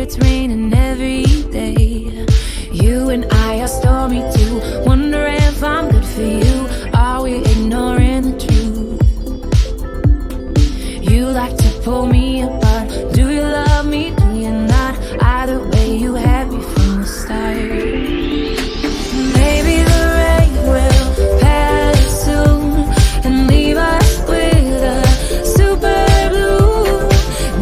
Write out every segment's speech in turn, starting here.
it's raining every day. You and I are stormy too. Wonder if I'm good for you. Are we ignoring the truth? You like to pull me apart. Do you love me? Do you not? Either way, you had me from the start. Maybe the rain will pass soon and leave us with a super blue.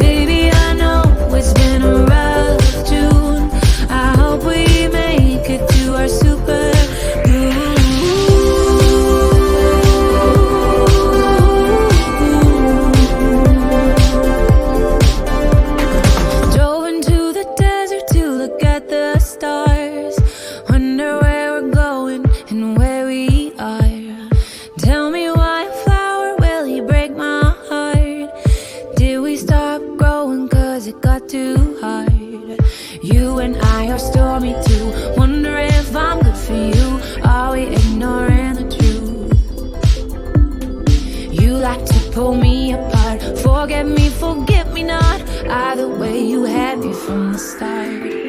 Baby, I know it's been a rough June. I hope we make it to our super blue. Drove into the desert to look at the stars. Wonder where we're going and where we are. Tell me why a flower will he break my heart? Did we stop growing cause it got too hard? You and I are stormy too. Wonder if I'm good for you. Are we ignoring the truth? You like to pull me apart. Forget me not. Either way, you had me from the start.